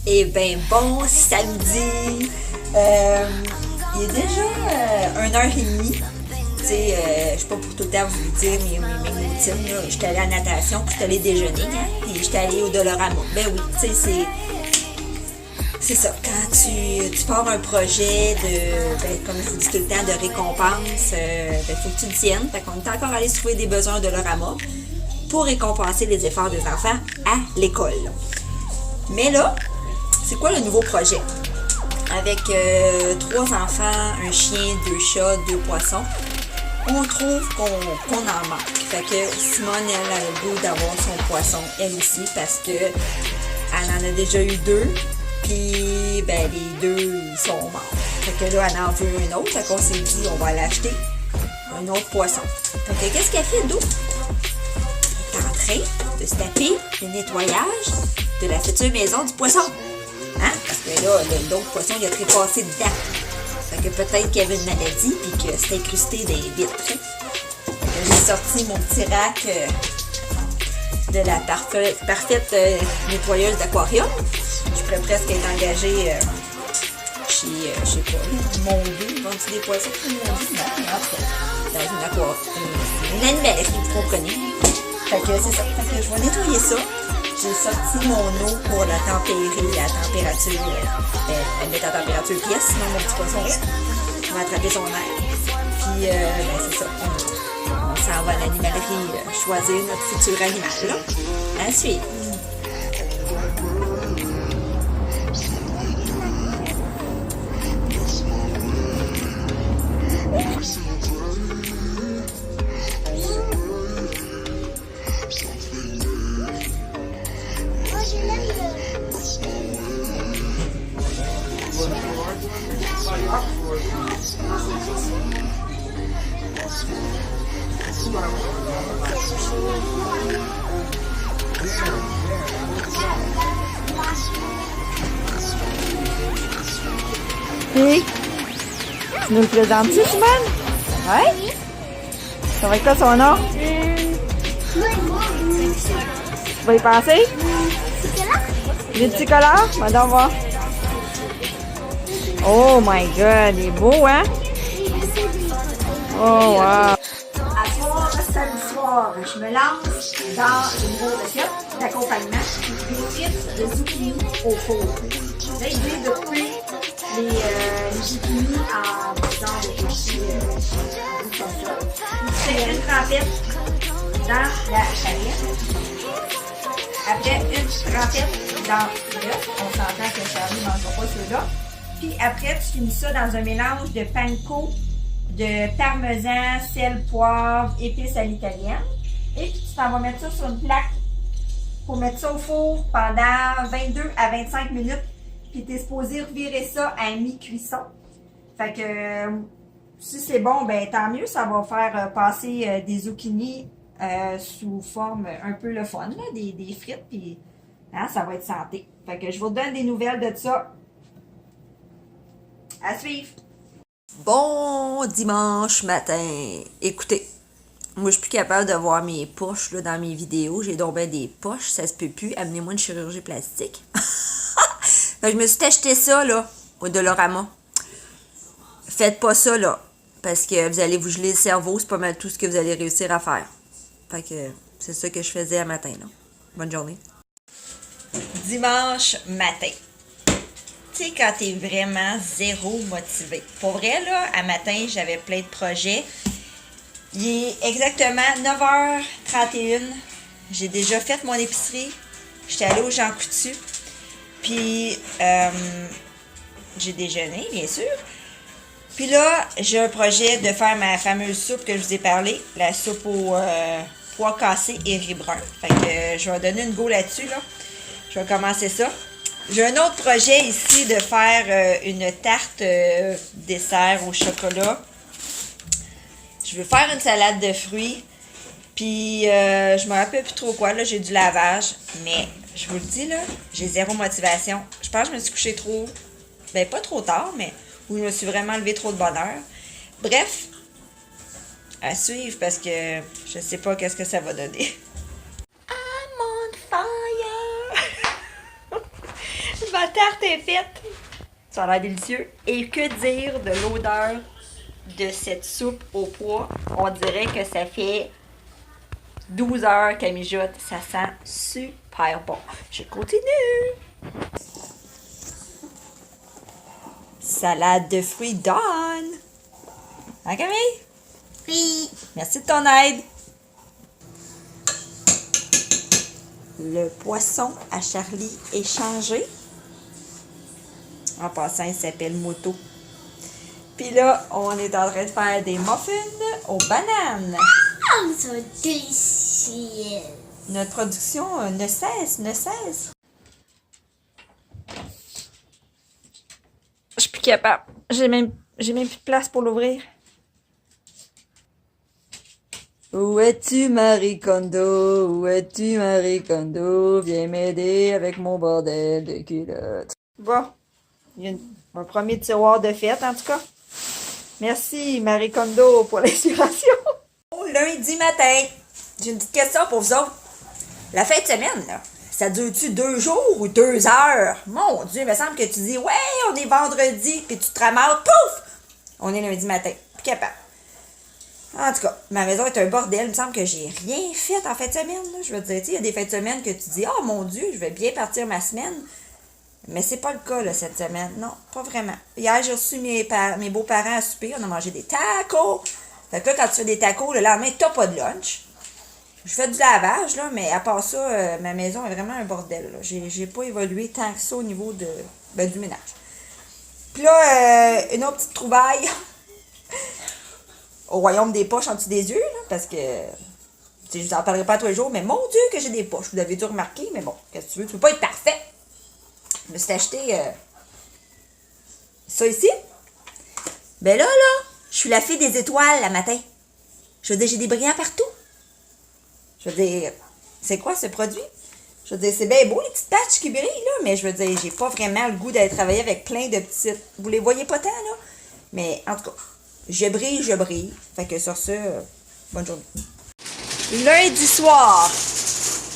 Eh bien, bon samedi! Il est déjà 1h30. Tu sais, je suis pas pour tout le temps vous dire mes routines. Je suis allée à la natation, puis je suis allée déjeuner, hein, puis je suis allée au Dolorama. Ben oui, tu sais, c'est ça. Quand tu pars un projet comme je vous dis tout le temps, de récompense, faut que tu le tiennes. Fait qu'on est encore allé se trouver des besoins au Dolorama pour récompenser les efforts des enfants à l'école. Mais là, c'est quoi le nouveau projet? Avec 3 enfants, un chien, 2 chats, 2 poissons, on trouve qu'on en manque. Fait que Simone, elle a le goût d'avoir son poisson, elle aussi, parce que elle en a déjà eu 2, puis ben les 2 ils sont morts. Fait que là, elle en veut un autre, fait qu'on s'est dit on va aller acheter un autre poisson. Fait que qu'est-ce qu'elle fait d'eau? Elle est en train de se taper le nettoyage de la future maison du poisson. Hein? Parce que là, l'autre poisson, il a trépassé dedans. Fait que peut-être qu'il y avait une maladie puis que c'était incrusté des vitres. J'ai sorti mon petit rack de la parfaite nettoyeuse d'aquarium. Je pourrais presque être engagée chez, je sais pas, Mondou, vend-tu des poissons? Dans une animalerie, vous comprenez. Fait que c'est ça. Fait que je vais nettoyer ça. J'ai sorti mon eau pour la tempérer, la température, elle met en température pièce, sinon mon petit poisson va attraper son air. Puis, c'est ça, on s'en va à l'animalerie choisir notre futur animal, là. À suivre. Puis, tu nous le présentes-tu, Simone? Ouais? Ça va être quoi son nom? Tu vas y penser? Les petits collards? On va donc voir. Oh my god, il est beau, hein? Oh wow! À soir, samedi soir, je me lance dans une nouvelle recette d'accompagnement, des frites de zucchini au four. Là, il dit de couper les zucchini en disant des petits comme ça. Je fais une trempette dans la charrière. Après, une trempette dans l'œuf. On s'entend que Charlie ne mangera pas ceux-là. Puis après, tu finis ça dans un mélange de panko, de parmesan, sel, poivre, épices à l'italienne. Et puis tu t'en vas mettre ça sur une plaque pour mettre ça au four pendant 22 à 25 minutes. Puis tu es supposé revirer ça à mi-cuisson. Fait que si c'est bon, ben tant mieux. Ça va faire passer des zucchini sous forme un peu le fun, là, des frites. Puis hein, ça va être santé. Fait que je vous donne des nouvelles de ça. À suivre! Bon dimanche matin. Écoutez, moi je suis plus capable de voir mes poches là, dans mes vidéos. J'ai donc ben des poches, ça se peut plus. Amenez-moi une chirurgie plastique. Fait que je me suis acheté ça là, au Dolorama. Faites pas ça là, parce que vous allez vous geler le cerveau. C'est pas mal tout ce que vous allez réussir à faire. Fait que c'est ça que je faisais à matin là. Bonne journée. Dimanche matin. Tu sais, quand t'es vraiment zéro motivé. Pour vrai, là, à matin, j'avais plein de projets. Il est exactement 9h31. J'ai déjà fait mon épicerie. J'étais allée au Jean Coutu. Puis, j'ai déjeuné, bien sûr. Puis là, j'ai un projet de faire ma fameuse soupe que je vous ai parlé. La soupe aux pois cassés et riz brun. Fait que je vais donner une go là-dessus, là. Je vais commencer ça. J'ai un autre projet ici de faire une tarte dessert au chocolat. Je veux faire une salade de fruits. Puis, je me rappelle plus trop quoi. Là, j'ai du lavage. Mais, je vous le dis, là, j'ai zéro motivation. Je pense que je me suis couchée trop... Ben, pas trop tard, mais où je me suis vraiment levée trop de bonne heure. Bref, à suivre parce que je sais pas qu'est-ce que ça va donner. I'm on fire! La tarte est faite. Ça a l'air délicieux. Et que dire de l'odeur de cette soupe au pois? On dirait que ça fait 12 heures qu'elle mijote. Ça sent super bon. Je continue. Salade de fruits Dawn. Hein, Camille? Oui. Merci de ton aide. Le poisson à Charlie est changé. En passant, il s'appelle Moto. Puis là, on est en train de faire des muffins aux bananes. Oh, ils sont délicieux. Notre production ne cesse, ne cesse. Je suis plus capable. J'ai même plus de place pour l'ouvrir. Où es-tu, Marie Kondo? Où es-tu, Marie Kondo? Viens m'aider avec mon bordel de culotte. Bon, il y a un premier tiroir de fête, en tout cas. Merci, Marie Kondo, pour l'inspiration. Lundi matin, j'ai une petite question pour vous autres. La fin de semaine, là, ça dure-tu 2 jours ou 2 heures? Mon Dieu, il me semble que tu dis, ouais, on est vendredi, puis tu te ramasses, pouf! On est lundi matin. Plus capable. En tout cas, ma maison est un bordel. Il me semble que j'ai rien fait en fin de semaine. Là. Je veux dire, il y a des fins de semaine que tu dis, oh mon Dieu, je vais bien partir ma semaine. Mais c'est pas le cas là, cette semaine. Non, pas vraiment. Hier, j'ai reçu mes beaux-parents à souper. On a mangé des tacos. Fait que là, quand tu fais des tacos, le lendemain, t'as pas de lunch. Je fais du lavage, là, mais à part ça, ma maison est vraiment un bordel. Là. J'ai pas évolué tant que ça au niveau du ménage. Puis là, une autre petite trouvaille. Au royaume des poches en dessous des yeux, là, parce que je vous en parlerai pas tous les jours, mais mon Dieu que j'ai des poches. Vous l'avez dû remarquer, mais bon, qu'est-ce que tu veux? Tu peux pas être parfait. Je me suis acheté ça ici. Ben là, je suis la fille des étoiles le matin. Je veux dire, j'ai des brillants partout. Je veux dire, c'est quoi ce produit? Je veux dire, c'est bien beau les petites patchs qui brillent, là, mais je veux dire, j'ai pas vraiment le goût d'aller travailler avec plein de petites. Vous les voyez pas tant, là? Mais en tout cas. Je brille, je brille. Fait que sur ce, bonne journée. Lundi soir,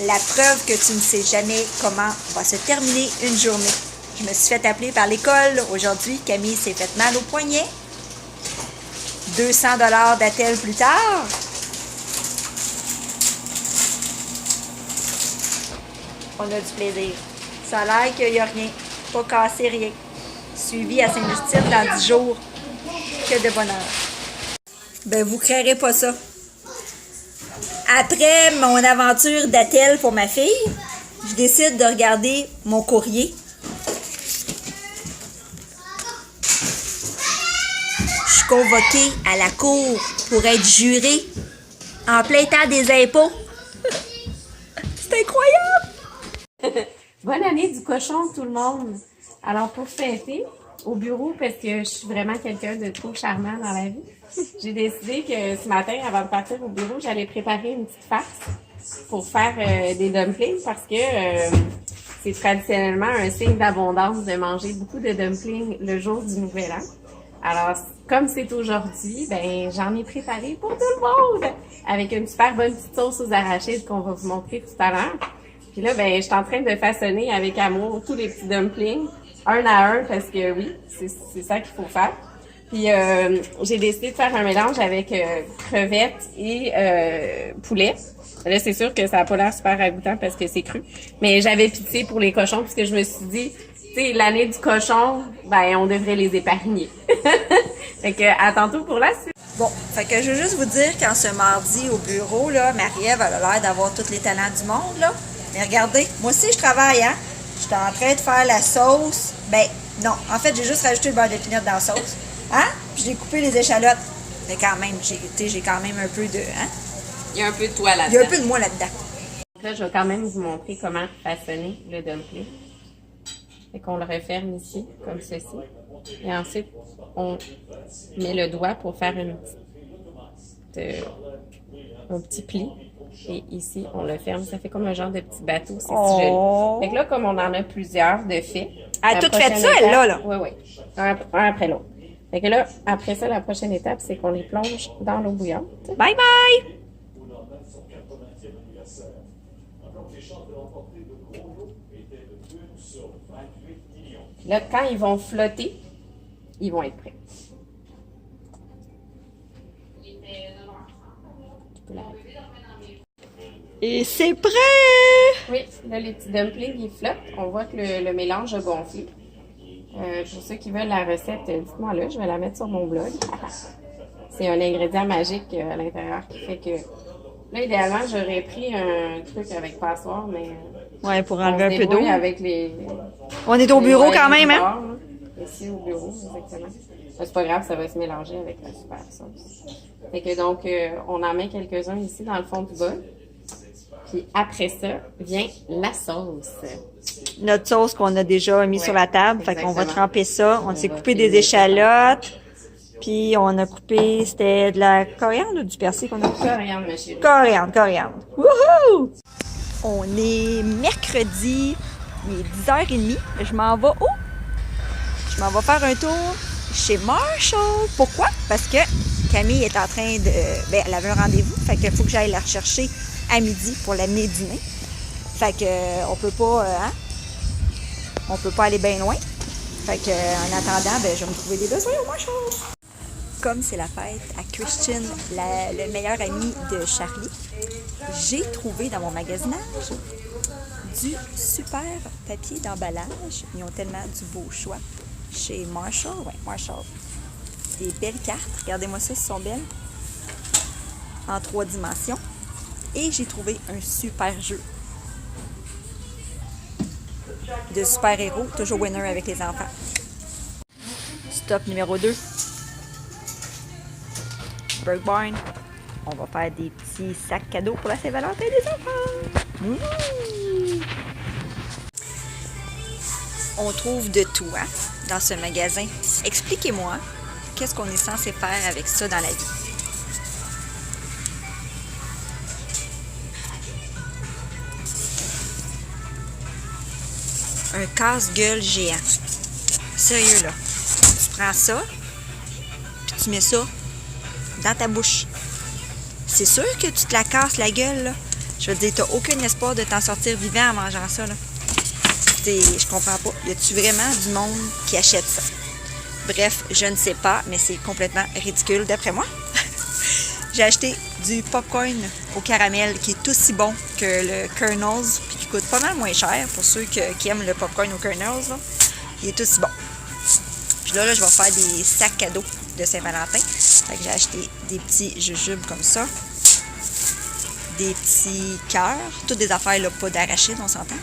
la preuve que tu ne sais jamais comment va se terminer une journée. Je me suis fait appeler par l'école aujourd'hui. Camille s'est fait mal au poignet. 200 $ d'attelle plus tard. On a du plaisir. Ça a l'air qu'il n'y a rien. Pas cassé, rien. Suivi à Saint-Justine dans 10 jours. Que de bonheur. Ben, vous créerez pas ça. Après mon aventure d'attelle pour ma fille, je décide de regarder mon courrier. Je suis convoquée à la cour pour être jurée en plein temps des impôts. C'est incroyable! Bonne année du cochon, tout le monde! Alors, pour fêter, au bureau, parce que je suis vraiment quelqu'un de trop charmant dans la vie, j'ai décidé que ce matin, avant de partir au bureau, j'allais préparer une petite farce pour faire des dumplings parce que c'est traditionnellement un signe d'abondance de manger beaucoup de dumplings le jour du Nouvel An. Alors, comme c'est aujourd'hui, ben j'en ai préparé pour tout le monde avec une super bonne petite sauce aux arachides qu'on va vous montrer tout à l'heure. Puis là, ben je suis en train de façonner avec amour tous les petits dumplings, un à un, parce que oui, c'est ça qu'il faut faire. Puis j'ai décidé de faire un mélange avec crevettes et poulet. Là, c'est sûr que ça n'a pas l'air super ragoûtant parce que c'est cru. Mais j'avais pitié pour les cochons parce que je me suis dit, tu sais, l'année du cochon, ben on devrait les épargner. Fait que à tantôt pour la suite. Bon, fait que je veux juste vous dire qu'en ce mardi au bureau, là, Marie-Ève, elle a l'air d'avoir tous les talents du monde, là. Mais regardez, moi aussi je travaille, hein. J'étais en train de faire la sauce. Ben, non, en fait, j'ai juste rajouté le beurre de pinot dans la sauce. Hein? Puis j'ai coupé les échalotes. Mais quand même, j'ai quand même un peu de... Hein? Il y a un peu de toi là-dedans. Il y a un peu de moi là-dedans. Là, je vais quand même vous montrer comment façonner le dumpling. Fait qu'on le referme ici, comme ceci. Et ensuite, on met le doigt pour faire un petit pli. Et ici, on le ferme. Ça fait comme un genre de petit bateau. C'est si joli. Fait que là, comme on en a plusieurs de fait. Elle a tout fait ça, elle, là? Oui, oui. Un après l'autre. Fait que là, après ça, la prochaine étape, c'est qu'on les plonge dans l'eau bouillante. Bye bye! Là, quand ils vont flotter, ils vont être prêts. Tu peux l'arrêter. Et c'est prêt! Oui, là, les petits dumplings, ils flottent. On voit que le mélange a gonflé. Pour ceux qui veulent la recette, dites-moi là, je vais la mettre sur mon blog. C'est un ingrédient magique à l'intérieur qui fait que... Là, idéalement, j'aurais pris un truc avec passoire, mais... Ouais, pour on enlever un se peu d'eau. débrouille avec les... On est au les bureau oreilles quand même, du hein? bord, là. Ici, au bureau, exactement. C'est pas grave, ça va se mélanger avec la super sauce. Fait que donc, on en met quelques-uns ici dans le fond du bol. Puis après ça, vient la sauce. Notre sauce qu'on a déjà mis Ouais, sur la table. Fait qu'on va exactement. tremper ça. On s'est va coupé filer des ça. échalotes. Puis on a coupé, c'était de la coriandre ou du persil qu'on a coupé? Coriandre, ma chérie. Coriandre. Wouhou! On est mercredi, il est 10h30. Je m'en vais où? Je m'en vais faire un tour chez Marshall. Pourquoi? Parce que Camille est en train de... Ben, elle avait un rendez-vous. Fait qu'il faut que j'aille la rechercher à midi pour l'amener dîner. Fait que on peut pas... hein? On peut pas aller bien loin. Fait que en attendant, ben, je vais me trouver des besoins au Marshall. Comme c'est la fête à Christian, le meilleur ami de Charlie, j'ai trouvé dans mon magasinage du super papier d'emballage. Ils ont tellement du beau choix. Chez Marshall, ouais, Marshall. Des belles cartes. Regardez-moi ça, elles sont belles. En 3 dimensions. Et j'ai trouvé un super jeu de super-héros, toujours winner avec les enfants. Stop numéro 2. Burke Barn. On va faire des petits sacs cadeaux pour la Saint-Valentin des enfants. Mmh. On trouve de tout hein, dans ce magasin. Expliquez-moi, qu'est-ce qu'on est censé faire avec ça dans la vie? Un casse-gueule géant. Sérieux là. Tu prends ça, puis tu mets ça dans ta bouche. C'est sûr que tu te la casses la gueule, là. Je veux dire, t'as aucun espoir de t'en sortir vivant en mangeant ça, là. Je comprends pas. Y a-tu vraiment du monde qui achète ça? Bref, je ne sais pas, mais c'est complètement ridicule d'après moi. J'ai acheté du popcorn au caramel qui est aussi bon que le Kernels, puis qui coûte pas mal moins cher pour ceux qui aiment le popcorn au Kernels, là. Il est aussi bon. Puis là, je vais faire des sacs cadeaux de Saint-Valentin. Fait que j'ai acheté des petits jujubes comme ça. Des petits cœurs. Toutes des affaires, là, pas d'arachide, on s'entend.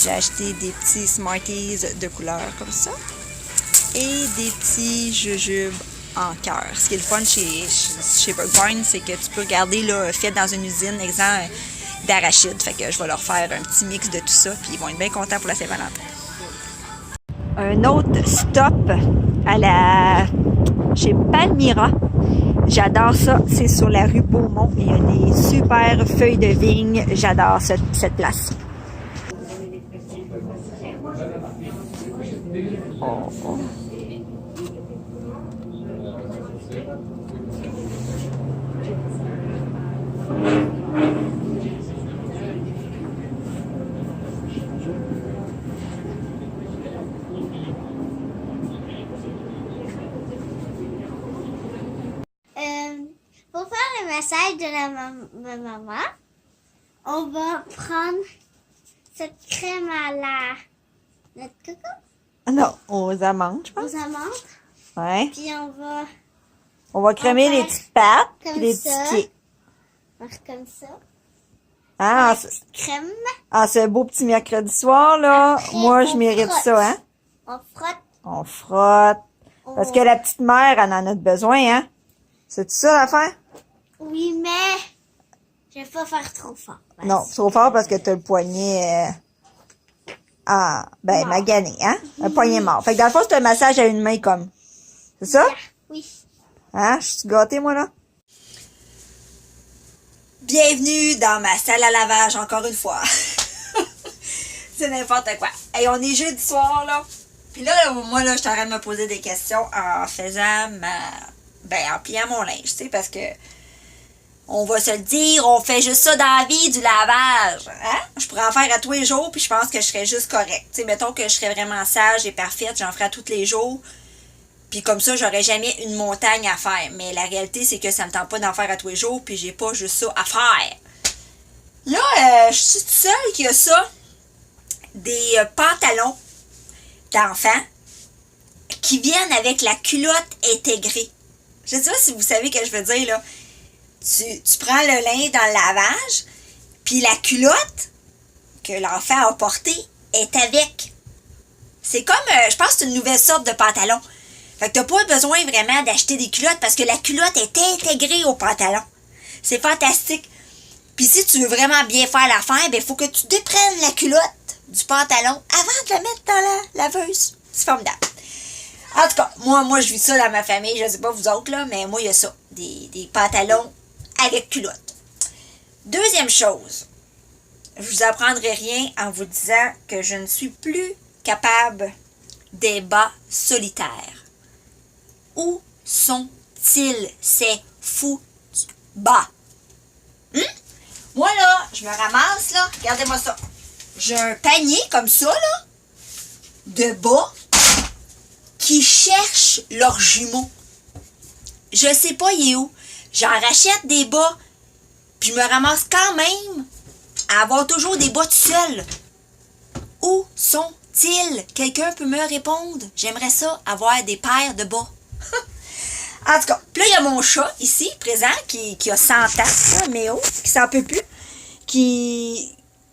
J'ai acheté des petits Smarties de couleur comme ça. Et des petits jujubes en cœur. Ce qui est le fun chez Burke Barn, c'est que tu peux regarder, là, fait dans une usine, exemple d'arachide. Fait que je vais leur faire un petit mix de tout ça. Puis ils vont être bien contents pour la Saint-Valentin. Un autre stop chez Palmyra. J'adore ça. C'est sur la rue Beaumont. Il y a des super feuilles de vigne. J'adore cette place. Oh. Pour faire le massage de ma maman, on va prendre cette crème à la noix de coco, Non, aux amandes, je pense. aux amandes, Ouais. puis On va crémer les petites pattes et comme les ça. petits pieds. faire comme ça. Ah, Crème, ce beau petit mercredi soir, là, Après, moi, je on mérite frotte. ça, hein? on frotte. On frotte. Parce que la petite mère, elle en a besoin, hein? C'est ça l'affaire? Oui, mais je vais pas faire trop fort. Non, trop fort parce que t'as le poignet Mort. magané, hein? Un poignet mort. Fait que dans le fond, c'est un massage à une main comme. C'est ça? Oui. Hein? Je suis gâtée, moi, là? Bienvenue dans ma salle à lavage, encore une fois. C'est n'importe quoi. Hey, on est jeudi soir, là. Puis là, moi, là, je suis en train de me poser des questions en faisant en pliant mon linge, tu sais, parce que On va se le dire, on fait juste ça dans la vie, du lavage. Hein? Je pourrais en faire à tous les jours, puis je pense que je serais juste correcte. Tu sais, mettons que je serais vraiment sage et parfaite, j'en ferais tous les jours. Puis comme ça, j'aurais jamais une montagne à faire. Mais la réalité, c'est que ça me tente pas d'en faire à tous les jours, puis j'ai pas juste ça à faire. Là, je suis toute seule qui a ça. Des pantalons d'enfants qui viennent avec la culotte intégrée. Je sais pas si vous savez ce que je veux dire, là. Tu prends le linge dans le lavage, puis la culotte que l'enfant a portée est avec. C'est comme, je pense que c'est une nouvelle sorte de pantalon. Fait que t'as pas besoin vraiment d'acheter des culottes parce que la culotte est intégrée au pantalon. C'est fantastique. Puis si tu veux vraiment bien faire l'affaire, ben il faut que tu déprennes la culotte du pantalon avant de la mettre dans la laveuse. C'est formidable. En tout cas, moi je vis ça dans ma famille, je sais pas vous autres, là, mais moi il y a ça. Des pantalons avec culotte. Deuxième chose, je vous apprendrai rien en vous disant que je ne suis plus capable des bas solitaires. Où sont-ils ces fous bas? Moi là, je me ramasse là, regardez-moi ça. J'ai un panier comme ça là, de bas qui cherchent leurs jumeaux. Je sais pas il est où. J'en rachète des bas, puis je me ramasse quand même à avoir toujours des bas tout seul. Où sont-ils? Quelqu'un peut me répondre? J'aimerais ça, avoir des paires de bas. En tout cas, puis là, il y a mon chat ici, présent, qui a 100 ans, là, Méo, qui s'en peut plus,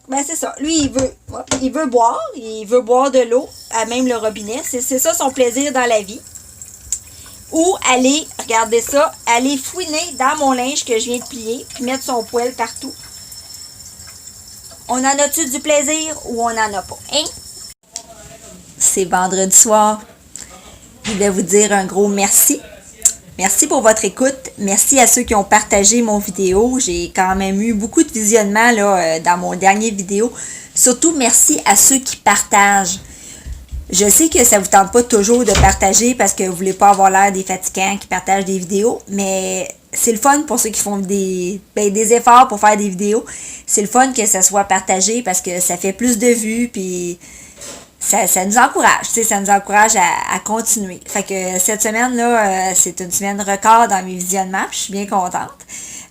ben c'est ça, lui, il veut boire de l'eau, à même le robinet, c'est ça son plaisir dans la vie. Ou aller, regardez ça, aller fouiner dans mon linge que je viens de plier, puis mettre son poêle partout. On en a-tu du plaisir ou on n'en a pas, hein? C'est vendredi soir. Je voulais vous dire un gros merci. Merci pour votre écoute. Merci à ceux qui ont partagé mon vidéo. J'ai quand même eu beaucoup de visionnements là, dans mon dernier vidéo. Surtout, merci à ceux qui partagent. Je sais que ça vous tente pas toujours de partager parce que vous voulez pas avoir l'air des fatigants qui partagent des vidéos, mais c'est le fun pour ceux qui font des efforts pour faire des vidéos. C'est le fun que ça soit partagé parce que ça fait plus de vues, puis ça nous encourage, tu sais, ça nous encourage à continuer. Fait que cette semaine-là, c'est une semaine record dans mes visionnements, puis je suis bien contente.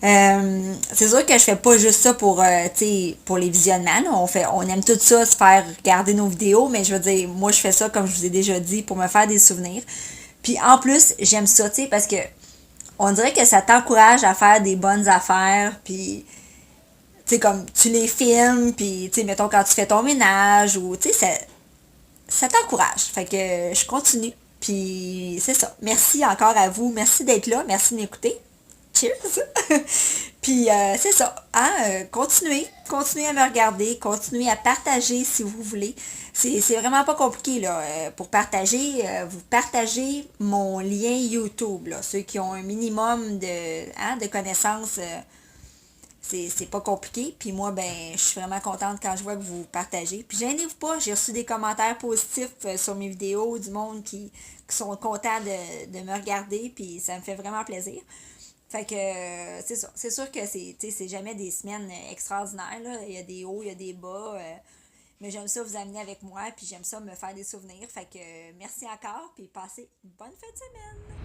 C'est sûr que je fais pas juste ça pour les visionnements. Là. On aime tout ça, se faire regarder nos vidéos, mais je veux dire, moi je fais ça, comme je vous ai déjà dit, pour me faire des souvenirs. Puis en plus, j'aime ça, tu sais, parce que on dirait que ça t'encourage à faire des bonnes affaires, puis tu sais, comme tu les filmes, puis tu sais, mettons quand tu fais ton ménage, ou tu sais, ça t'encourage. Fait que je continue. Puis c'est ça. Merci encore à vous. Merci d'être là. Merci de m'écouter. Cheers! Puis c'est ça. Hein? Continuez à me regarder. Continuez à partager si vous voulez. C'est vraiment pas compliqué là. Pour partager, vous partagez mon lien YouTube. Là. Ceux qui ont un minimum de connaissances. C'est pas compliqué. Puis moi, ben, je suis vraiment contente quand je vois que vous partagez. Puis gênez-vous pas, j'ai reçu des commentaires positifs sur mes vidéos, du monde qui sont contents de me regarder. Puis ça me fait vraiment plaisir. Fait que c'est ça. C'est sûr que c'est jamais des semaines extraordinaires. Là. Il y a des hauts, il y a des bas. Mais j'aime ça vous amener avec moi. Puis j'aime ça me faire des souvenirs. Fait que merci encore. Puis passez une bonne fin de semaine.